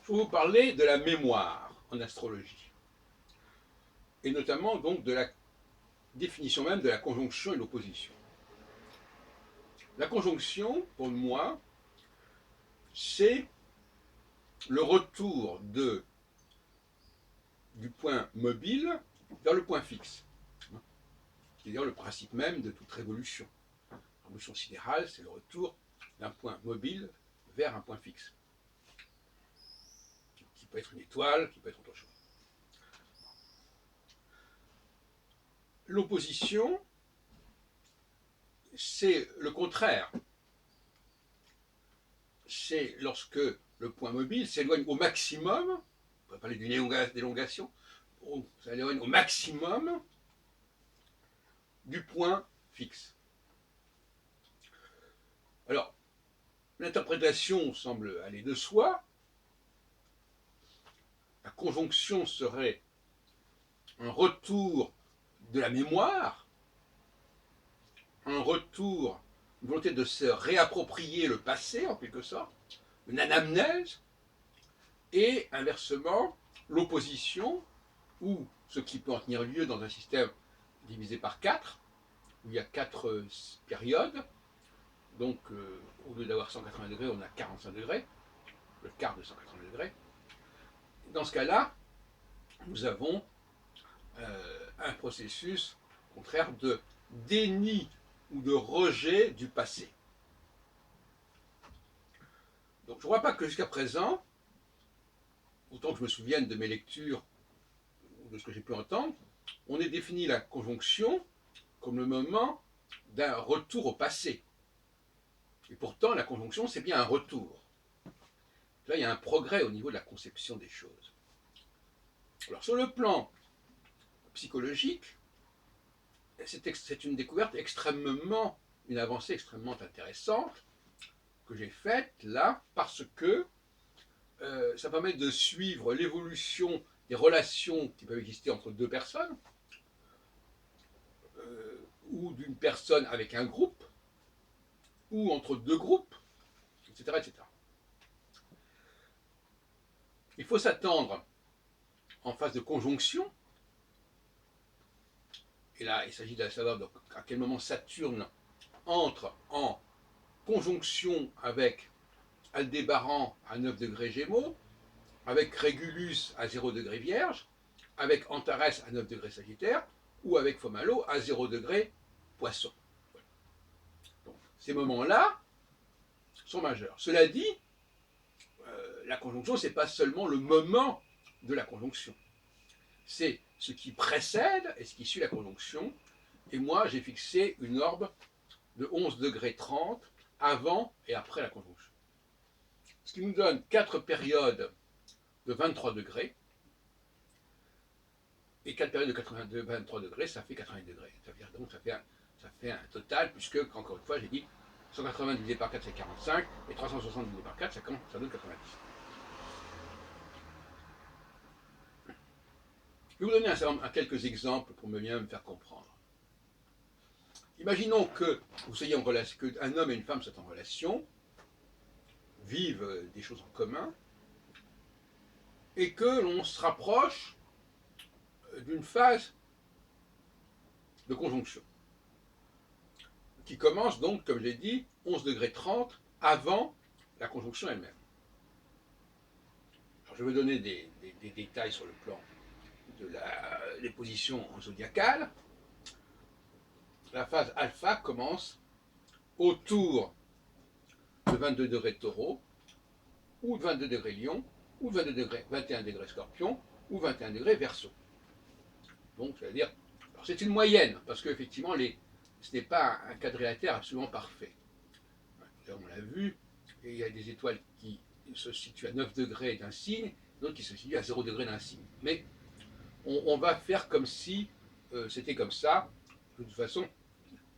je vais vous parler de la mémoire en astrologie, et notamment donc de la définition même de la conjonction et de l'opposition. La conjonction, pour moi, c'est le retour du point mobile vers le point fixe. C'est-à-dire le principe même de toute révolution. La révolution sidérale, c'est le retour d'un point mobile vers un point fixe, qui peut être une étoile, qui peut être autre chose. L'opposition, c'est le contraire. C'est lorsque le point mobile s'éloigne au maximum, on va parler d'une élongation, ça s'éloigne au maximum du point fixe. Alors, l'interprétation semble aller de soi. La conjonction serait un retour de la mémoire, un retour, une volonté de se réapproprier le passé, en quelque sorte, une anamnèse, et inversement, l'opposition, ou ce qui peut en tenir lieu dans un système divisé par 4, où il y a 4 périodes, donc au lieu d'avoir 180 degrés, on a 45 degrés, le quart de 180 degrés. Dans ce cas-là, nous avons un processus, au contraire, de déni ou de rejet du passé. Donc je ne crois pas que jusqu'à présent, autant que je me souvienne de mes lectures ou de ce que j'ai pu entendre, on ait défini la conjonction comme le moment d'un retour au passé. Et pourtant, la conjonction, c'est bien un retour. Là, il y a un progrès au niveau de la conception des choses. Alors, sur le plan psychologique, c'est une découverte extrêmement, une avancée extrêmement intéressante que j'ai faite là, parce que ça permet de suivre l'évolution des relations qui peuvent exister entre deux personnes, ou d'une personne avec un groupe, ou entre deux groupes, etc., etc. Il faut s'attendre en phase de conjonction, et là il s'agit de savoir donc à quel moment Saturne entre en conjonction avec Aldébaran à 9 degrés Gémeaux, avec Régulus à 0 degré Vierge, avec Antares à 9 degrés Sagittaire, ou avec Fomalo à 0 degré Poisson. Donc, ces moments-là sont majeurs. Cela dit, la conjonction, ce n'est pas seulement le moment de la conjonction. C'est ce qui précède et ce qui suit la conjonction. Et moi, j'ai fixé une orbe de 11 degrés 30 avant et après la conjonction. Ce qui nous donne 4 périodes de 23 degrés. Et 4 périodes de 23 degrés, ça fait 80 degrés. Donc ça fait un total, puisque, encore une fois, j'ai dit 180 divisé par 4, c'est 45, et 360 divisé par 4, ça donne 90. Je vais vous donner quelques exemples pour bien me faire comprendre. Imaginons que vous soyez en relation, qu'un homme et une femme soient en relation, vivent des choses en commun, et que l'on se rapproche d'une phase de conjonction, qui commence donc, comme j'ai dit, 11 degrés 30 avant la conjonction elle-même. Alors, je vais donner des détails sur le plan des positions zodiacales. La phase alpha commence autour de 22 degrés taureau, ou de 22 degrés lion, ou de 21 degrés scorpion, ou 21 degrés verseau. Donc, c'est-à-dire, c'est une moyenne, parce qu'effectivement, ce n'est pas un quadrilatère absolument parfait. Là, on l'a vu, et il y a des étoiles qui se situent à 9 degrés d'un signe, d'autres qui se situent à 0 degré d'un signe. Mais on va faire comme si c'était comme ça. De toute façon,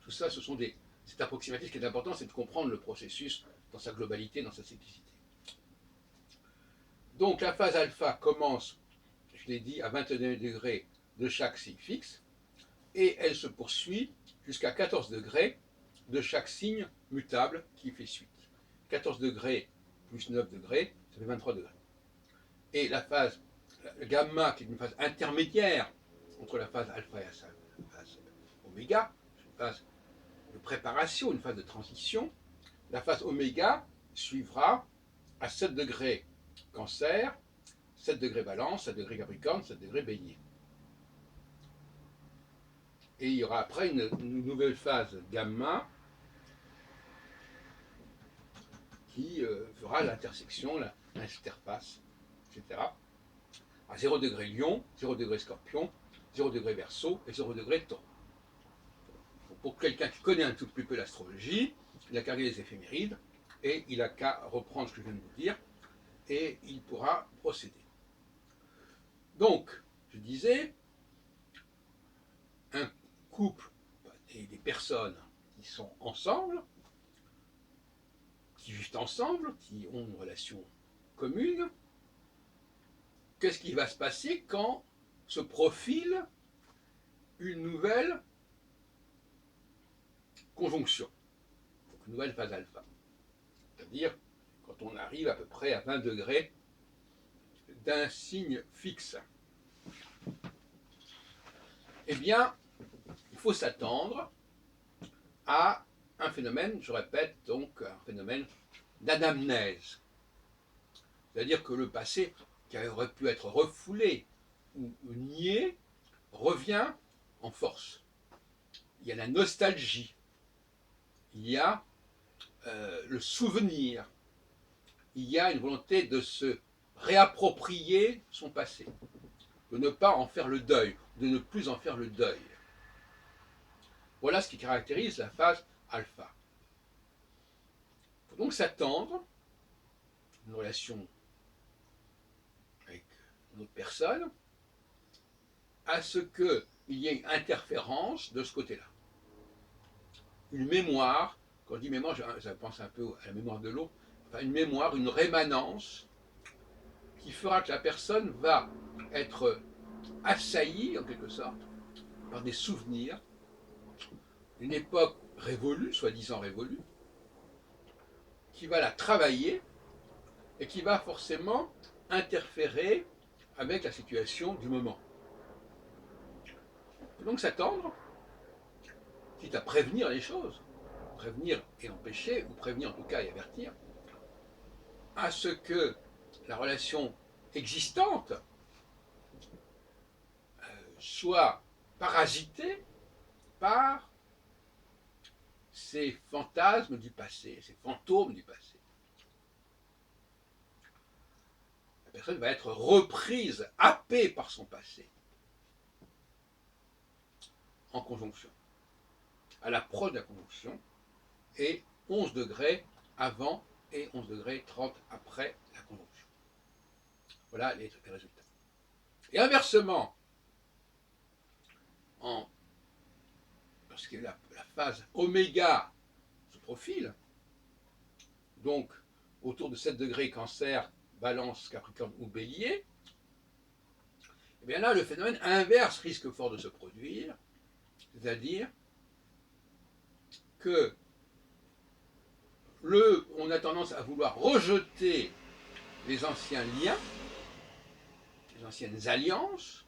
tout ça, c'est approximatif. Ce qui est important, c'est de comprendre le processus dans sa globalité, dans sa cyclicité. Donc la phase alpha commence, je l'ai dit, à 21 degrés de chaque signe fixe, et elle se poursuit jusqu'à 14 degrés de chaque signe mutable qui fait suite. 14 degrés plus 9 degrés, ça fait 23 degrés. et la phase gamma, qui est une phase intermédiaire entre la phase alpha et la phase oméga, une phase de préparation, une phase de transition. La phase oméga suivra à 7 degrés cancer, 7 degrés balance, 7 degrés capricorne, 7 degrés bélier. Et il y aura après une nouvelle phase gamma qui fera l'intersection, l'interface, etc. À 0 degré lion, 0 degré scorpion, 0 degré verseau et 0 degré taureau. Pour quelqu'un qui connaît un tout petit peu l'astrologie, il a qu'à regarder les éphémérides et il a qu'à reprendre ce que je viens de vous dire et il pourra procéder. Donc, je disais, un couple et des personnes qui sont ensemble, qui vivent ensemble, qui ont une relation commune, qu'est-ce qui va se passer quand se profile une nouvelle conjonction, une nouvelle phase alpha. C'est-à-dire quand on arrive à peu près à 20 degrés d'un signe fixe. Eh bien, il faut s'attendre à un phénomène, je répète, donc un phénomène d'anamnèse. C'est-à-dire que le passé, qui aurait pu être refoulé ou nié, revient en force. Il y a la nostalgie, il y a le souvenir, il y a une volonté de se réapproprier son passé, de ne pas en faire le deuil, de ne plus en faire le deuil. Voilà ce qui caractérise la phase alpha. Il faut donc s'attendre à une relation avec une autre personne, à ce qu'il y ait une interférence de ce côté-là. Une mémoire, quand je dis mémoire, ça pense un peu à la mémoire de l'eau, enfin une mémoire, une rémanence qui fera que la personne va être assaillie, en quelque sorte, par des souvenirs d'une époque révolue, soi-disant révolue, qui va la travailler et qui va forcément interférer avec la situation du moment. Il faut donc s'attendre, quitte à prévenir les choses, prévenir et empêcher, ou prévenir en tout cas et avertir, à ce que la relation existante soit parasitée par ces fantasmes du passé, ces fantômes du passé. La personne va être reprise, happée par son passé, en conjonction. À l'approche de la conjonction, et 11 degrés avant et 11 degrés 30 après la conjonction. Voilà les résultats. Et inversement, lorsque la phase oméga se profile, donc autour de 7 degrés cancer, balance, capricorne ou bélier, et bien là, le phénomène inverse risque fort de se produire, c'est-à-dire que on a tendance à vouloir rejeter les anciens liens, les anciennes alliances,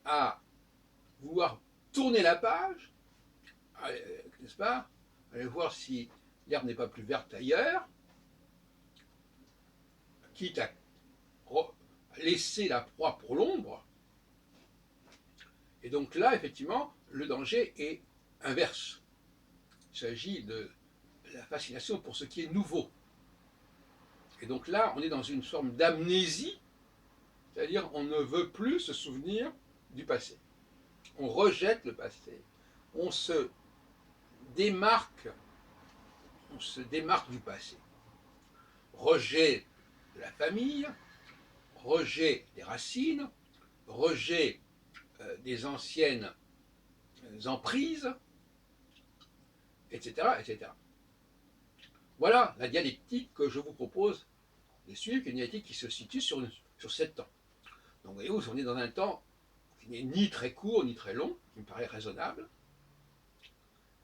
à vouloir tourner la page, n'est-ce pas, aller voir si l'herbe n'est pas plus verte ailleurs, quitte à laisser la proie pour l'ombre. Et donc là, effectivement, le danger est inverse. Il s'agit de la fascination pour ce qui est nouveau. Et donc là, on est dans une forme d'amnésie, c'est-à-dire on ne veut plus se souvenir du passé. On rejette le passé. On se démarque du passé. Rejet de la famille, rejet des racines, rejet des anciennes emprises, etc., etc. Voilà la dialectique que je vous propose de suivre, qui est une dialectique qui se situe sur 7 ans. Donc vous voyez, on est dans un temps qui n'est ni très court ni très long, qui me paraît raisonnable,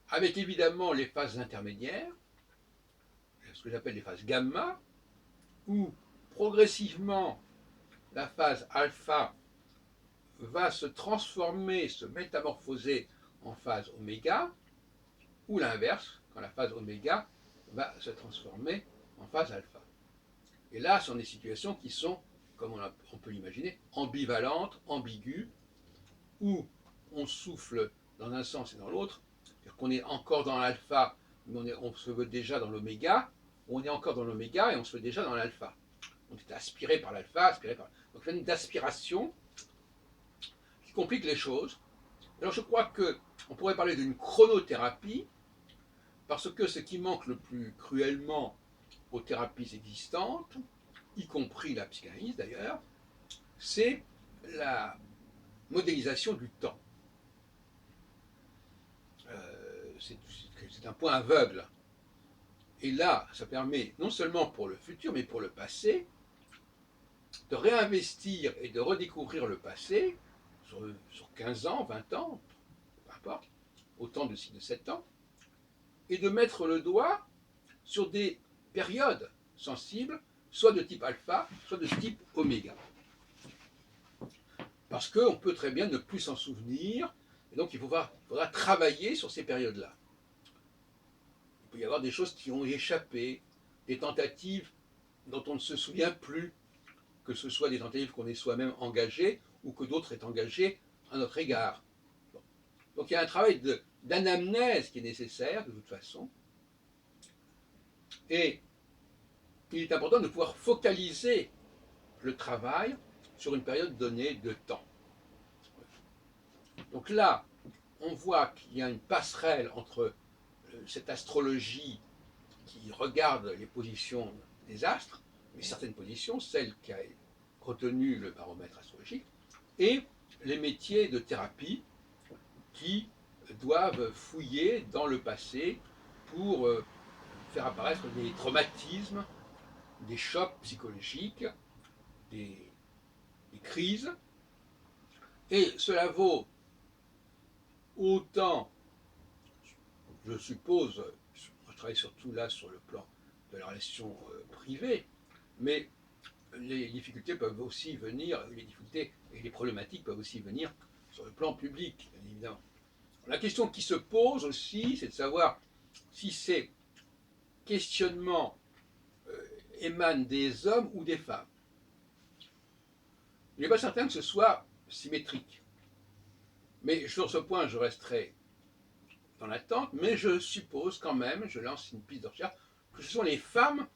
avec évidemment les phases intermédiaires, ce que j'appelle les phases gamma, où progressivement, la phase alpha va se transformer, se métamorphoser en phase oméga, ou l'inverse, quand la phase oméga va se transformer en phase alpha. Et là, ce sont des situations qui sont, comme on peut l'imaginer, ambivalentes, ambiguës, où on souffle dans un sens et dans l'autre, c'est-à-dire qu'on est encore dans l'alpha, mais on se veut déjà dans l'oméga, ou on est encore dans l'oméga et on se veut déjà dans l'alpha. On est aspiré par l'alpha, aspiré par... Donc il y a une d'aspiration qui complique les choses. Alors je crois qu'on pourrait parler d'une chronothérapie, parce que ce qui manque le plus cruellement aux thérapies existantes, y compris la psychanalyse d'ailleurs, c'est la modélisation du temps. C'est un point aveugle. Et là, ça permet non seulement pour le futur, mais pour le passé, de réinvestir et de redécouvrir le passé sur 15 ans, 20 ans, peu importe, autant de 6 de 7 ans, et de mettre le doigt sur des périodes sensibles, soit de type alpha, soit de type oméga. Parce qu'on peut très bien ne plus s'en souvenir, et donc il faudra travailler sur ces périodes-là. Il peut y avoir des choses qui ont échappé, des tentatives dont on ne se souvient plus, que ce soit des tentatives qu'on ait soi-même engagées ou que d'autres aient engagées à notre égard. Bon. Donc il y a un travail d'anamnèse qui est nécessaire, de toute façon, et il est important de pouvoir focaliser le travail sur une période donnée de temps. Donc là, on voit qu'il y a une passerelle entre cette astrologie qui regarde les positions des astres, mais certaines positions, celles qu'a retenu le baromètre astrologique, et les métiers de thérapie qui doivent fouiller dans le passé pour faire apparaître des traumatismes, des chocs psychologiques, des crises. Et cela vaut autant, je suppose, je travaille surtout là sur le plan de la relation privée, mais les difficultés peuvent aussi venir, les difficultés et les problématiques peuvent aussi venir sur le plan public, bien évidemment. La question qui se pose aussi, c'est de savoir si ces questionnements émanent des hommes ou des femmes. Il n'est pas certain que ce soit symétrique. Mais sur ce point, je resterai dans l'attente, mais je suppose quand même, je lance une piste de recherche, que ce sont les femmes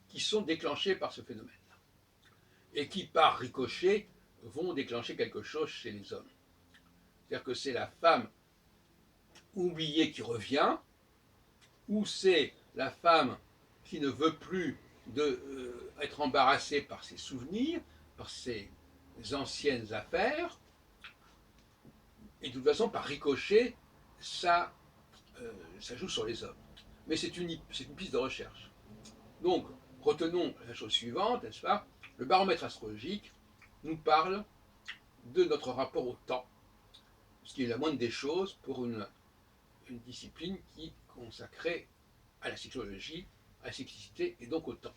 qui sont déclenchées par ce phénomène. Et qui, par ricochet, vont déclencher quelque chose chez les hommes. C'est-à-dire que c'est la femme oubliée qui revient, ou c'est la femme qui ne veut plus être embarrassée par ses souvenirs, par ses anciennes affaires, et de toute façon, par ricochet, ça joue sur les hommes. Mais c'est une piste de recherche. Donc, retenons la chose suivante, n'est-ce pas? Le baromètre astrologique nous parle de notre rapport au temps, ce qui est la moindre des choses pour une discipline qui est consacrée à la sexologie, à la sexicité et donc au temps.